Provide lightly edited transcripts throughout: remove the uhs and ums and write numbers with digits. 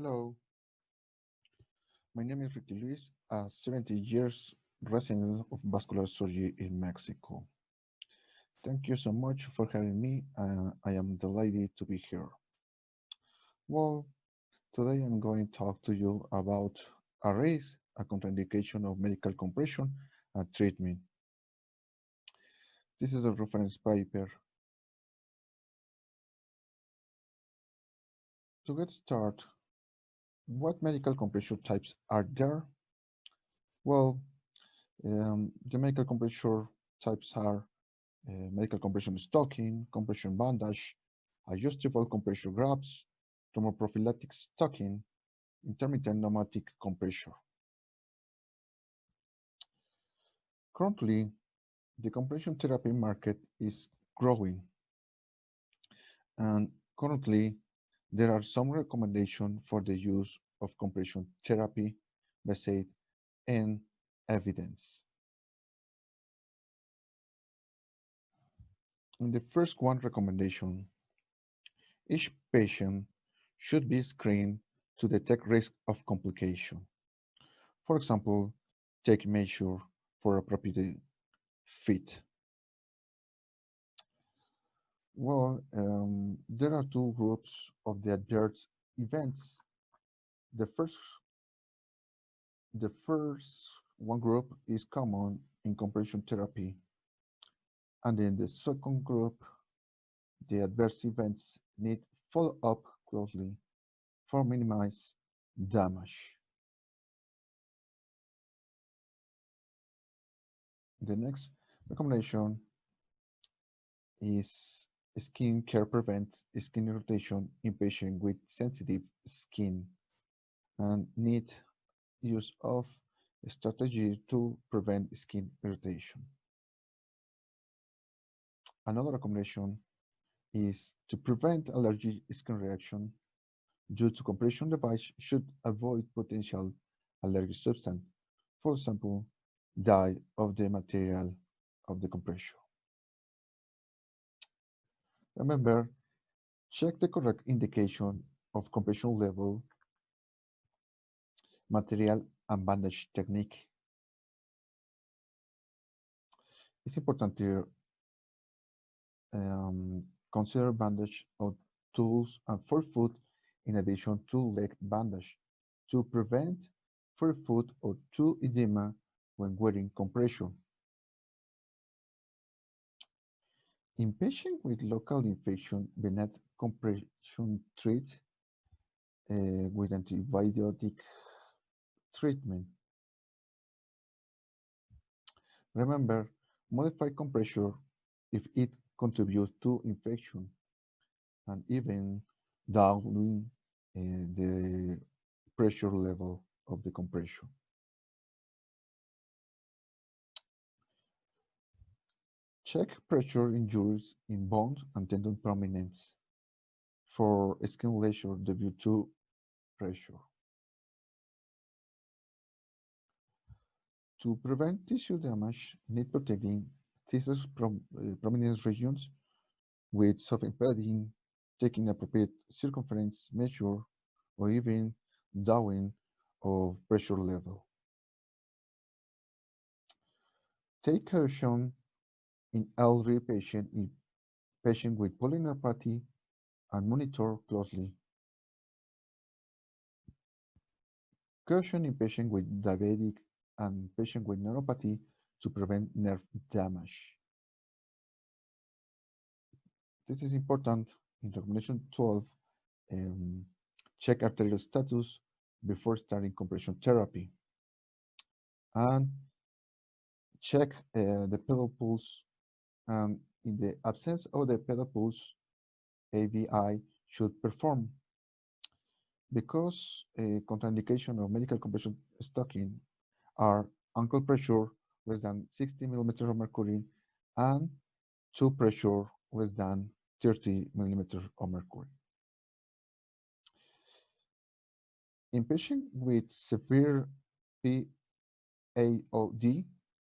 Hello, my name is Ricky Luis, a 70 years resident of vascular surgery in Mexico. Thank you so much for having me. I am delighted to be here. Well, today I'm going to talk to you about arrays, a contraindication of medical compression and treatment. This is a reference paper. To get started, what medical compression types are there? Well, the medical compression types are medical compression stocking, compression bandage, adjustable compression grabs, thermoprophylactic stocking, intermittent pneumatic compression. Currently, the compression therapy market is growing, and currently there are some recommendations for the use of compression therapy based on evidence. In the first one recommendation, each patient should be screened to detect risk of complication. For example, take measure for appropriate fit. Well, there are two groups of the adverse events. The first, the first one group is common in compression therapy, and in the second group, the adverse events need follow-up closely for minimize damage. The next recommendation is skin care prevents skin irritation in patients with sensitive skin and need use of strategy to prevent skin irritation. Another recommendation is to prevent allergic skin reaction due to compression device should avoid potential allergic substance, for example, dye of the material of the compression. Remember, check the correct indication of compression level, material, and bandage technique. It's important to consider bandage of tools and forefoot in addition to leg bandage to prevent forefoot or toe edema when wearing compression. In patients with local infection, beneath compression treat with antibiotic treatment. Remember, modify compression if it contributes to infection and even downing the pressure level of the compression. Check pressure injuries in bones and tendon prominence for skin lesion due to pressure. To prevent tissue damage, need protecting these prominence regions with soft padding, taking appropriate circumference measure, or even downing of pressure level. Take caution in elderly patient with polyneuropathy and monitor closely. Caution in patient with diabetic and patient with neuropathy to prevent nerve damage. This is important in recommendation 12. Check arterial status before starting compression therapy. And check the pedal pulse. And in the absence of the pedal pulse, AVI should perform. Because a contraindication of medical compression stocking are ankle pressure less than 60 millimeters of mercury and toe pressure less than 30 millimeters of mercury. In patients with severe PAOD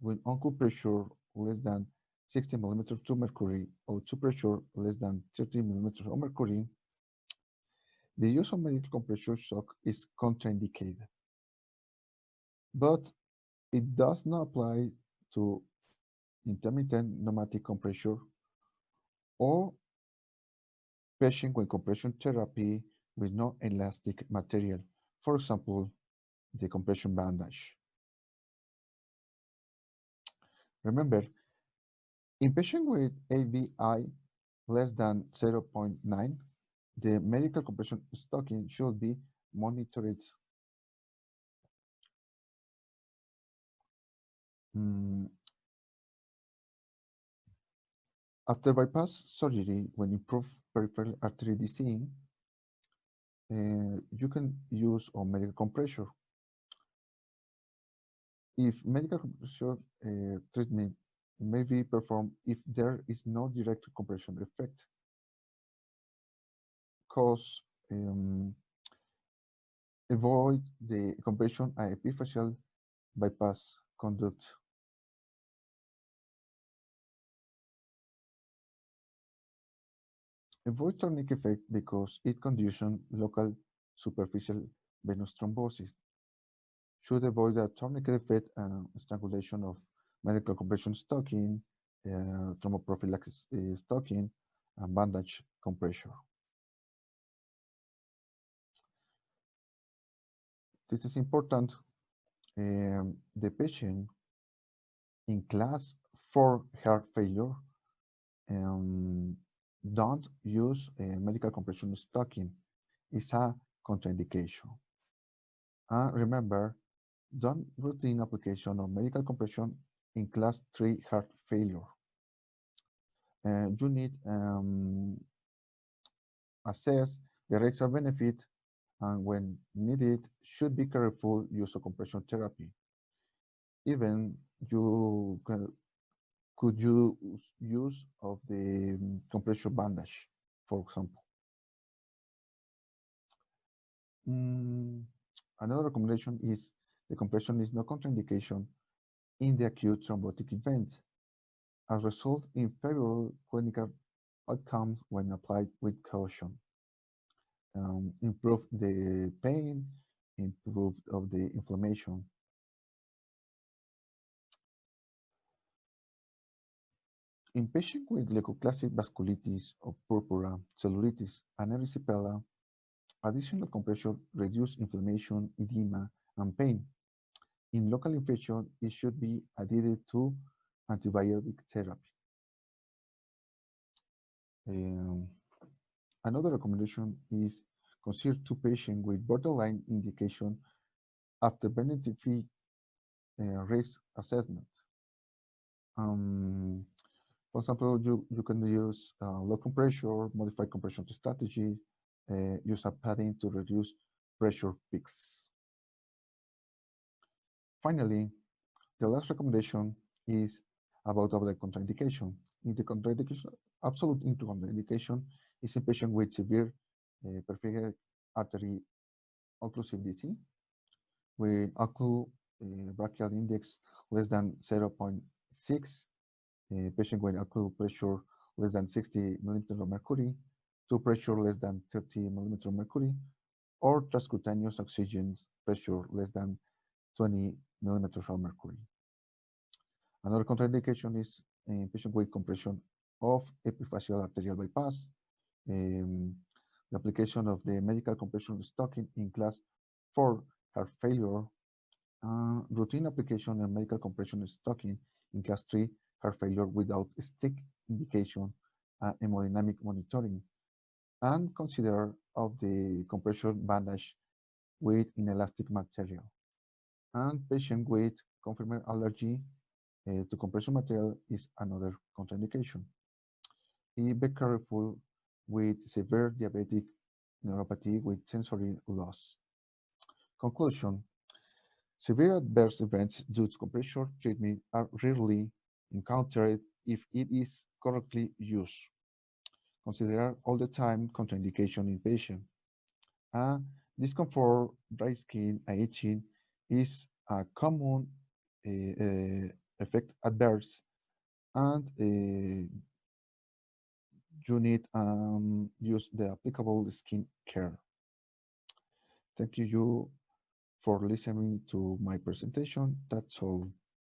with ankle pressure less than 60 millimeters of mercury or toe pressure less than 30 millimeters of mercury, The use of medical compression shock is contraindicated, but it does not apply to intermittent pneumatic compression or patient with compression therapy with no elastic material, for example, the compression bandage. Remember, in patients with AVI less than 0.9, the medical compression stocking should be monitored. After bypass surgery, when improved peripheral artery disease, you can use a medical compression. If medical compression treatment may be performed if there is no direct compression effect, cause avoid the compression epiphyseal bypass conduct. Avoid tourniquet effect because it conditions local superficial venous thrombosis. Should avoid a tourniquet effect and strangulation of medical compression stocking, thromboprophylaxis stocking, and bandage compression. This is important. The patient in class 4 heart failure don't use medical compression stocking. It's a contraindication. And remember, don't routine application of medical compression in class 3 heart failure. You need assess the rates of benefit and when needed should be careful use of compression therapy. Even you could use of the compression bandage, for example. Another recommendation is the compression is no contraindication in the acute thrombotic event, as result in favorable clinical outcomes when applied with caution. Improve the pain, improve of the inflammation. In patients with leukocytic vasculitis or purpura, cellulitis, and erysipelas, additional compression reduces inflammation, edema, and pain. In local infection, it should be added to antibiotic therapy. Another recommendation is consider two patients with borderline indication after benefit risk assessment. For example, you can use low compression, modified compression strategy, use a padding to reduce pressure peaks. Finally, the last recommendation is about the contraindication. In the contraindication, absolute contraindication is in patient with severe peripheral artery occlusive disease with occlu brachial index less than 0.6, patient with occlu pressure less than 60 millimeters of mercury, to pressure less than 30 millimeters of mercury, or transcutaneous oxygen pressure less than 20 millimeters of mercury. Another contraindication is in patient with compression of epiphyseal arterial bypass, the application of the medical compression stocking in class 4 heart failure, routine application of medical compression stocking in class 3 heart failure without strict indication, hemodynamic monitoring, and consider of the compression bandage with inelastic material. And patient with confirmed allergy to compression material is another contraindication. Be careful with severe diabetic neuropathy with sensory loss. Conclusion: severe adverse events due to compression treatment are rarely encountered if it is correctly used. Consider all the time contraindication in patient. Discomfort, dry skin, and itching is a common effect adverse, and you need use the applicable skin care. Thank you for listening to my presentation. That's all.